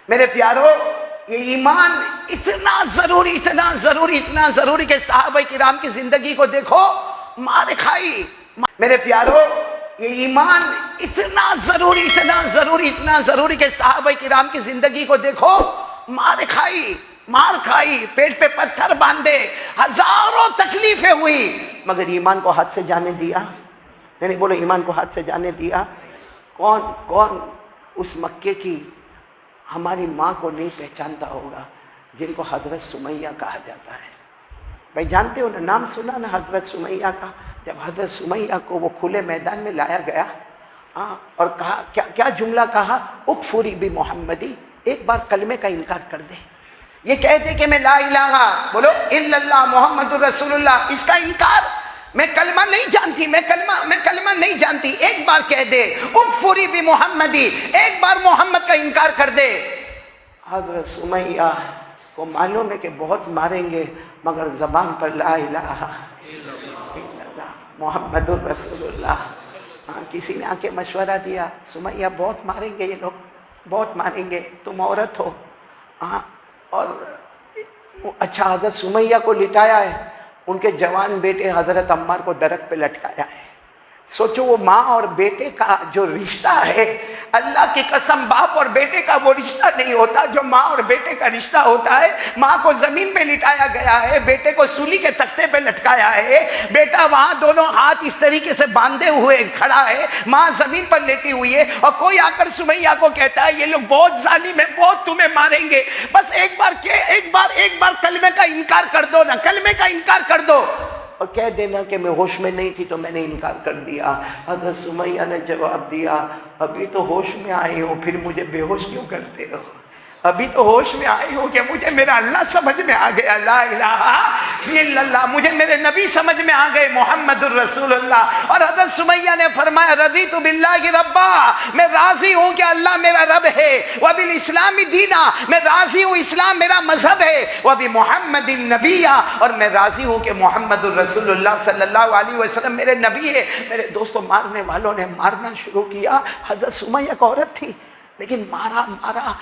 میرے پیارو، یہ ایمان اتنا ضروری کہ صحابہ کرام کی زندگی کو دیکھو، مار کھائی۔ میرے پیارو، یہ ایمان اتنا ضروری کہ صحابہ کرام کی زندگی کو دیکھو، مار کھائی، پیٹ پہ پتھر باندھے، ہزاروں تکلیفیں ہوئی، مگر ایمان کو ہاتھ سے جانے دیا؟ نہیں بولو، ایمان کو ہاتھ سے جانے دیا؟ کون اس مکے کی ہماری ماں کو نہیں پہچانتا ہوگا جن کو حضرت سمیہ کہا جاتا ہے؟ بھائی جانتے ہو نا، نام سنا نا حضرت سمیہ کا؟ جب حضرت سمیہ کو وہ کھلے میدان میں لایا گیا اور کہا، کیا جملہ کہا؟ اکفری بمحمدی، ایک بار کلمے کا انکار کر دے، یہ کہہ دے کہ میں لا الہ بولو الا اللہ محمد الرسول اللہ، اس کا انکار، میں کلمہ نہیں جانتی، میں کلمہ نہیں جانتی، ایک بار کہہ دے اکفری بمحمدی، ایک بار محمد کا انکار کر دے۔ حضرت سمیہ کو معلوم ہے کہ بہت ماریں گے، مگر زبان پر لا الہ الا اللہ محمد الرسول اللہ۔ کسی نے آ کے مشورہ دیا، سمیہ بہت ماریں گے یہ لوگ، بہت ماریں گے، تم عورت ہو۔ اور اچھا، حضرت سمیہ کو لٹایا ہے، ان کے جوان بیٹے حضرت عمار کو درخت پہ لٹکایا ہے۔ سوچو، وہ ماں اور بیٹے کا جو رشتہ ہے، اللہ کی قسم باپ اور بیٹے کا وہ رشتہ نہیں ہوتا جو ماں اور بیٹے کا رشتہ ہوتا ہے۔ ماں کو زمین پہ لٹایا گیا ہے، بیٹے کو سولی کے تختے پہ لٹکایا ہے، بیٹا وہاں دونوں ہاتھ اس طریقے سے باندھے ہوئے کھڑا ہے، ماں زمین پر لیٹی ہوئی ہے، اور کوئی آ کر سمیہ کو کہتا ہے یہ لوگ بہت ظالم ہیں، بہت تمہیں ماریں گے، بس ایک بار کلمے کا انکار کر دو نا، کلمے کا انکار کر دو اور کہہ دینا کہ میں ہوش میں نہیں تھی تو میں نے انکار کر دیا۔ حضرت سمیہ نے جواب دیا، ابھی تو ہوش میں آئی ہوں، پھر مجھے بے ہوش کیوں کرتے ہو؟ ابھی تو ہوش میں آئی ہوں کہ مجھے میرا اللہ سمجھ میں آ گیا، لا الہ الا اللہ، مجھے میرے نبی سمجھ میں آ گئے، محمد الرسول اللہ۔ اور حضرت سمیہ نے فرمایا، رضیت باللہ ربا، میں راضی ہوں کہ اللہ میرا رب ہے، وبالاسلام دینا، میں راضی ہوں اسلام میرا مذہب ہے، وبمحمد النبی، اور میں راضی ہوں کہ محمد الرسول اللہ صلی اللہ علیہ وسلم میرے نبی ہے۔ میرے دوستوں، مارنے والوں نے مارنا شروع کیا۔ حضرت سمیہ ایک عورت تھی، لیکن مارا۔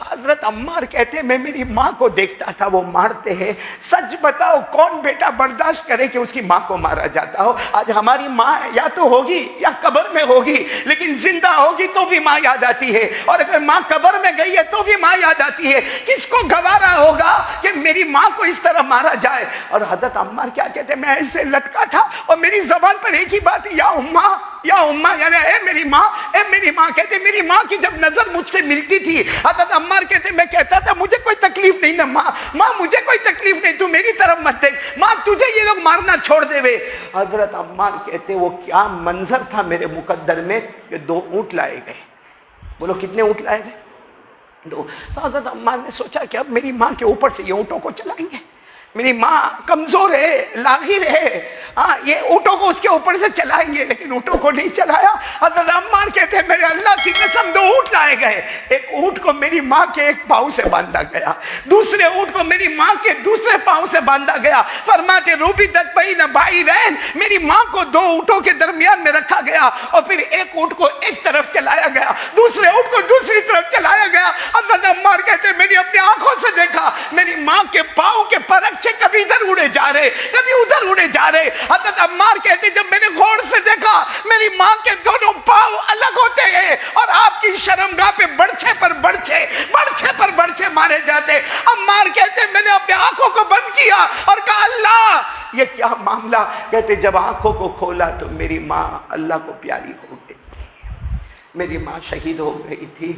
حضرت عمار کہتے ہیں میں میری ماں کو دیکھتا تھا وہ مارتے ہیں، سچ بتاؤ کون بیٹا برداشت کرے کہ اس کی ماں کو مارا جاتا ہو؟ آج ہماری ماں یا تو ہوگی یا قبر میں ہوگی، لیکن زندہ ہوگی تو بھی ماں یاد آتی ہے، اور اگر ماں قبر میں گئی ہے تو بھی ماں یاد آتی ہے۔ کس کو گوارا ہوگا کہ میری ماں کو اس طرح مارا جائے؟ اور حضرت عمار کیا کہتے ہیں، میں ایسے لٹکا تھا اور میری زبان پر ایک ہی بات، یا اماں، یعنی اے میری ماں، اے میری ماں۔ کہتے میری ماں کی جب نظر مجھ سے ملتی تھی، حضرت عمار کہتے میں کہتا تھا مجھے کوئی تکلیف نہیں نا ماں مجھے کوئی تکلیف نہیں، تو میری طرف مت دیکھ ماں، تجھے یہ لوگ مارنا چھوڑ دے وے۔ حضرت عمار کہتے وہ کیا منظر تھا میرے مقدر میں کہ 2 اونٹ لائے گئے۔ بولو کتنے اونٹ لائے گئے؟ 2۔ تو حضرت عمار نے سوچا کہ اب میری ماں کے اوپر سے یہ اونٹوں کو چلائیں گے، میری ماں کمزور ہے، لاغر ہے، یہ اونٹوں کو اس کے اوپر سے چلائیں گے، لیکن اونٹوں کو نہیں چلایا۔ حضرت عمار کہتے ہیں میرے اللہ کی قسم 2 اونٹ لائے گئے، ایک اونٹ کو میری ماں کے ایک پاؤں سے باندھا گیا، دوسرے اونٹ کو میری ماں کے دوسرے پاؤں سے باندھا گیا۔ فرماتے ربطت بین بعیرین، میری ماں کو 2 اونٹوں کے درمیان میں رکھا گیا، اور پھر ایک اونٹ کو ایک طرف چلایا گیا، دوسرے اونٹ کو دوسری طرف چلایا گیا۔ حضرت عمار کہتے ہیں میری اپنی آنکھوں سے دیکھا، میری ماں کے پاؤں کے پرک کبھی ادھر اڑے جا رہے، کبھی ادھر اڑے جا رہے۔ حضرت عمار کہتے جب میں نے غور سے دیکھا میری ماں کے دونوں پاؤں الگ ہوتے ہیں، اور آپ کی شرمگاہ پہ برچھے پر برچھے مارے جاتے۔ عمار کہتے میں نے اپنے آنکھوں کو بند کیا اور کہا اللہ یہ کیا معاملہ؟ کہتے جب آنکھوں کو کھولا تو میری ماں اللہ کو پیاری ہو گئی تھی، میری ماں شہید ہو گئی تھی۔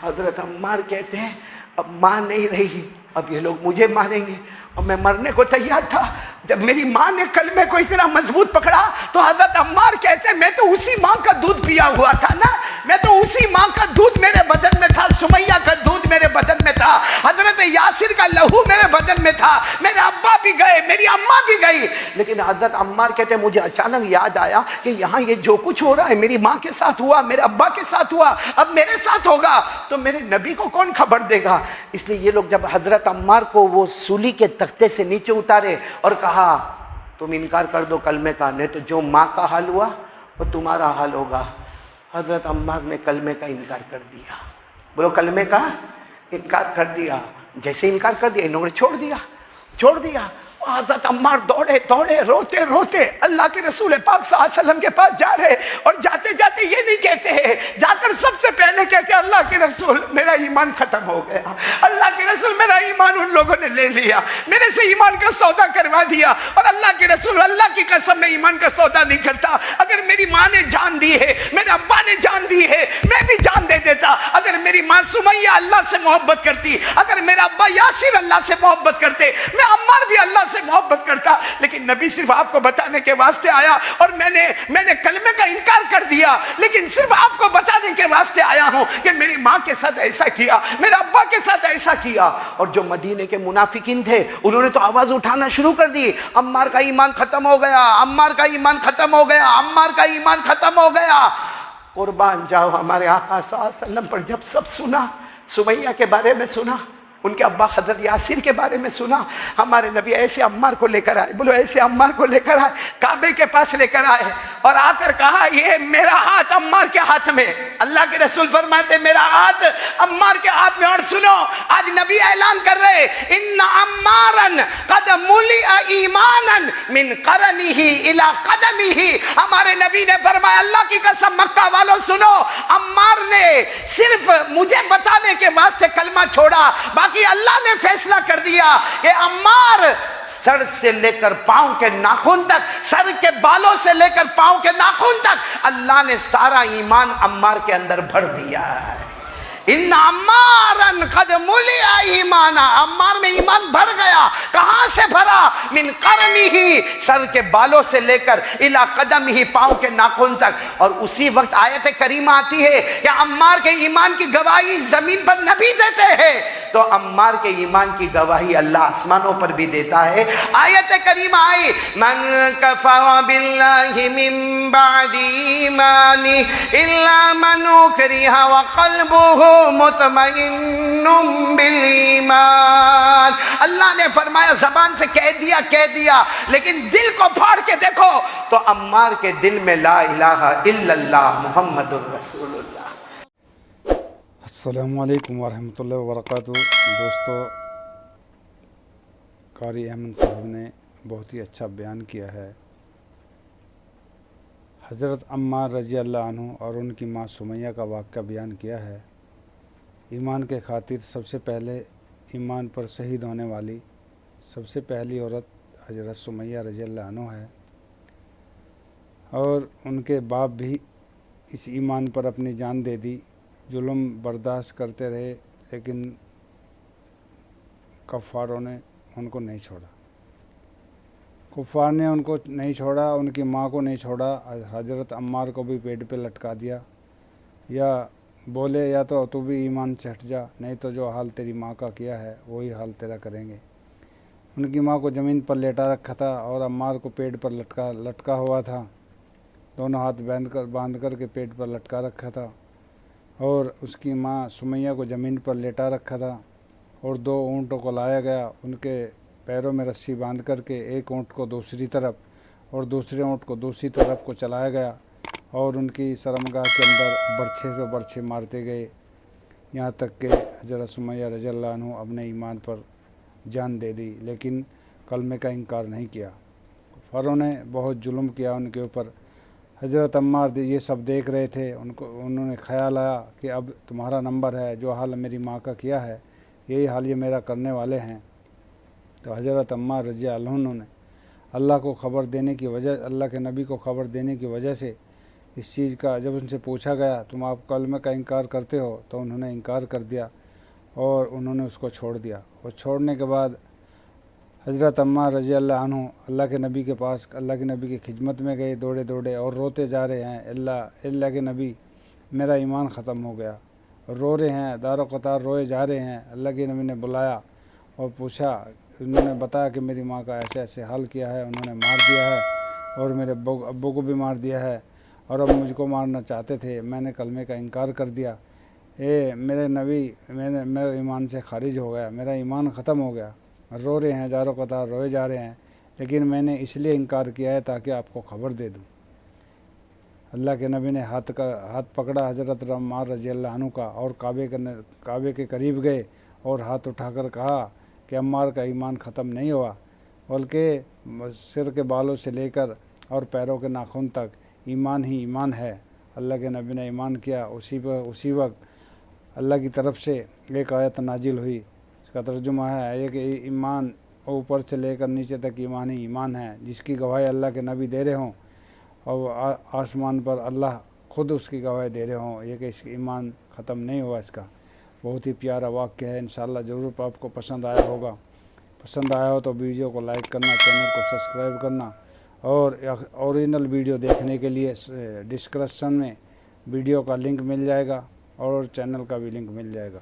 حضرت عمار کہتے ہیں اب ماں نہیں رہی، اب یہ لوگ مجھے ماریں گے، اور میں مرنے کو تیار تھا۔ جب میری ماں نے کلمے کو اتنا مضبوط پکڑا تو حضرت عمار کہتے ہیں میں تو اسی ماں کا دودھ پیا ہوا تھا نا، میں تو اسی ماں کا دودھ میرے بدن میں تھا، سمیہ کا دودھ میرے بدن میں تھا، حضرت یاسر کا لہو میرے بدن میں تھا، میرے ابا بھی گئے، میری اماں بھی گئی، لیکن حضرت عمار کہتے ہیں مجھے اچانک یاد آیا کہ یہاں یہ جو کچھ ہو رہا ہے میری ماں کے ساتھ ہوا، میرے ابا کے ساتھ ہوا، اب میرے ساتھ ہوگا تو میرے نبی کو کون خبر دے گا؟ اس لیے یہ لوگ جب حضرت عمار کو وہ سولی کے تختے سے نیچے اتارے اور کہا تم انکار کر دو کلمے کا، نہیں تو جو ماں کا حال ہوا وہ تمہارا حال ہوگا۔ حضرت عمار نے کلمے کا انکار کر دیا۔ بولو کلمے کا انکار کر دیا. جیسے انکار کر دیا انہوں نے چھوڑ دیا. حضرت عمار دوڑے روتے روتے اللہ کے رسول پاک صلی اللہ علیہ وسلم کے پاس جا رہے, اور جاتے جاتے یہ نہیں کہتے ہیں, جا کر سب سے پہلے کہتے ہیں اللہ کے رسول میرا ایمان ختم ہو گیا, اللہ کے رسول میرا ایمان ان لوگوں نے لے لیا, میرے سے ایمان کا سودا کروا دیا, اور اللہ کے رسول اللہ کی قسم میں ایمان کا سودا نہیں کرتا. اگر میری ماں نے جان دی ہے, میرے ابا نے جان دی ہے, میں بھی جان دے دیتا. اگر میری ماں سمیہ اللہ سے محبت کرتی, اگر میرا ابا یاسر اللہ سے محبت کرتے, میں عمار بھی اللہ سے محبت کرتا. لیکن نبی صرف آپ کو بتانے کے واسطے آیا, اور میں نے کلمے کا انکار کر دیا, لیکن صرف آپ کو بتانے کے واسطے آیا ہوں کہ میری ماں کے ساتھ ایسا کیا, میرے ابا کے ساتھ ایسا کیا. اور جو مدینے کے منافقین تھے انہوں نے تو آواز اٹھانا شروع کر دی, عمار کا ایمان ختم ہو گیا, عمار کا ایمان ختم ہو گیا, عمار کا ایمان ختم ہو گیا. قربان جاؤ ہمارے آقا صلی اللہ علیہ وسلم پر جب سب سنا, سمیہ کے بارے میں سنا, ان کے ابا حضرت یاسر کے بارے میں سنا, ہمارے نبی ایسے عمار کو لے کر آئے, بولو ایسے عمار کو لے کر آئے, کعبے کے پاس لے کر آئے, اور آ کر کہا یہ میرا ہاتھ عمار کے ہاتھ میں. اللہ کے رسول فرماتے میرا ہاتھ عمار کے ہاتھ میں. اور سنو آج نبی اعلان کر رہے ان عمارا قد ملئ ایمانا من قرنه الى قدمه. ہمارے نبی نے فرمایا اللہ کی قسم مکہ والوں سنو, عمار نے صرف مجھے بتانے کے واسطے کلمہ چھوڑا, باقی اللہ نے فیصلہ کر دیا کہ عمار سر سے لے کر پاؤں کے ناخن تک, سر کے بالوں سے لے کر پاؤں کے ناخن تک اللہ نے سارا ایمان عمار کے اندر بھر دیا ہے. ان عمارا قد ملئ ایمانا, عمار میں ایمان بھر گیا. کہاں سے بھرا؟ من قرنہ, سر کے بالوں سے لے کر الی قدمہ, پاؤں کے ناخن تک. اور اسی وقت آیت کریمہ آتی ہے کہ عمار کے ایمان کی گواہی زمین پر نبی دیتے ہیں, تو عمار کے ایمان کی گواہی اللہ آسمانوں پر بھی دیتا ہے. آیت کریمہ آئی من کفر باللہ من بعد ایمانی الا من اکرہ وقلبہ مطمئن بالایمان. اللہ نے فرمایا زبان سے کہہ دیا لیکن دل کو پھاڑ کے دیکھو تو عمار کے دل میں لا الہ الا اللہ محمد الرسول اللہ. السلام علیکم ورحمۃ اللہ وبرکاتہ. دوستو, قاری احمد صاحب نے بہت ہی اچھا بیان کیا ہے. حضرت عمار رضی اللہ عنہ اور ان کی ماں سمیہ کا واقعہ بیان کیا ہے. ایمان کے خاطر سب سے پہلے ایمان پر شہید ہونے والی سب سے پہلی عورت حضرت سمیہ رضی اللہ عنہ ہے, اور ان کے باپ بھی اس ایمان پر اپنی جان دے دی. ظلم برداشت کرتے رہے لیکن کفاروں نے ان کو نہیں چھوڑا. کفار نے ان کو نہیں چھوڑا, ان کی ماں کو نہیں چھوڑا. حضرت عمار کو بھی پیٹ پہ لٹکا دیا, یا بولے یا تو بھی ایمان سے ہٹ جا, نہیں تو جو حال تیری ماں کا کیا ہے وہی حال تیرا کریں گے. ان کی ماں کو زمین پر لیٹا رکھا تھا اور عمار کو پیٹ پر لٹکا ہوا تھا. دونوں ہاتھ باندھ کر کے پیٹ پر لٹکا رکھا تھا, اور اس کی ماں سمیہ کو زمین پر لیٹا رکھا تھا. اور 2 اونٹوں کو لایا گیا, ان کے پیروں میں رسی باندھ کر کے ایک اونٹ کو دوسری طرف اور دوسرے اونٹ کو دوسری طرف کو چلایا گیا, اور ان کی شرمگاہ کے اندر برچھے پہ برچھے مارتے گئے, یہاں تک کہ حضرت سمیہ رضی اللہ عنہ اپنے ایمان پر جان دے دی, لیکن کلمے کا انکار نہیں کیا. کفاروں نے بہت ظلم کیا ان کے اوپر. حضرت عمار یہ سب دیکھ رہے تھے, انہوں نے خیال آیا کہ اب تمہارا نمبر ہے, جو حال میری ماں کا کیا ہے یہی حال یہ میرا کرنے والے ہیں. تو حضرت عمار رضی اللہ عنہ نے اللہ کو خبر دینے کی وجہ, اللہ کے نبی کو خبر دینے کی وجہ سے اس چیز کا, جب ان سے پوچھا گیا تم آپ کلمے کا انکار کرتے ہو, تو انہوں نے انکار کر دیا اور انہوں نے اس کو چھوڑ دیا. اور چھوڑنے کے بعد حضرت عمار رضی اللہ عنہ اللہ کے نبی کے پاس, اللہ کے نبی کی خدمت میں گئے دوڑے اور روتے جا رہے ہیں, اللہ کے نبی میرا ایمان ختم ہو گیا. رو رہے ہیں, دار و قطار روئے جا رہے ہیں. اللہ کے نبی نے بلایا اور پوچھا, انہوں نے بتایا کہ میری ماں کا ایسے ایسے حال کیا ہے, انہوں نے مار دیا ہے اور میرے ابو کو بھی مار دیا ہے, اور اب مجھ کو مارنا چاہتے تھے, میں نے کلمے کا انکار کر دیا. میرے نبی میرے ایمان سے خارج ہو گیا, میرا ایمان ختم ہو گیا. رو رہے ہیں, دار و قطار روئے جا رہے ہیں, لیکن میں نے اس لیے انکار کیا ہے تاکہ آپ کو خبر دے دوں. اللہ کے نبی نے ہاتھ پکڑا حضرت عمار رضی اللہ عنہ کا, اور کعبے کے قریب گئے اور ہاتھ اٹھا کر کہا کہ عمار کا ایمان ختم نہیں ہوا بلکہ سر کے بالوں سے لے کر اور پیروں کے ناخن تک ایمان ہی ایمان ہے۔ اللہ کے نبی نے ایمان کیا، اسی وقت اللہ کی طرف سے ایک آیت نازل ہوئی، اس کا ترجمہ ہے کہ ایمان اوپر سے لے کر نیچے تک ایمان ہی ایمان ہے، جس کی گواہی اللہ کے نبی دے رہے ہوں اور آسمان پر اللہ خود اس کی گواہی دے رہے ہوں، یہ کہ اس کا ایمان ختم نہیں ہوا۔ اس کا بہت ہی پیارا واقعہ ہے، انشاءاللہ ضرور آپ کو پسند آیا ہوگا۔ پسند آیا ہو تو ویڈیو کو لائک کرنا، چینل کو سبسکرائب کرنا، اور اوریجنل ویڈیو دیکھنے کے لیے ڈسکرپشن میں ویڈیو کا لنک مل جائے گا اور چینل کا بھی لنک مل جائے گا۔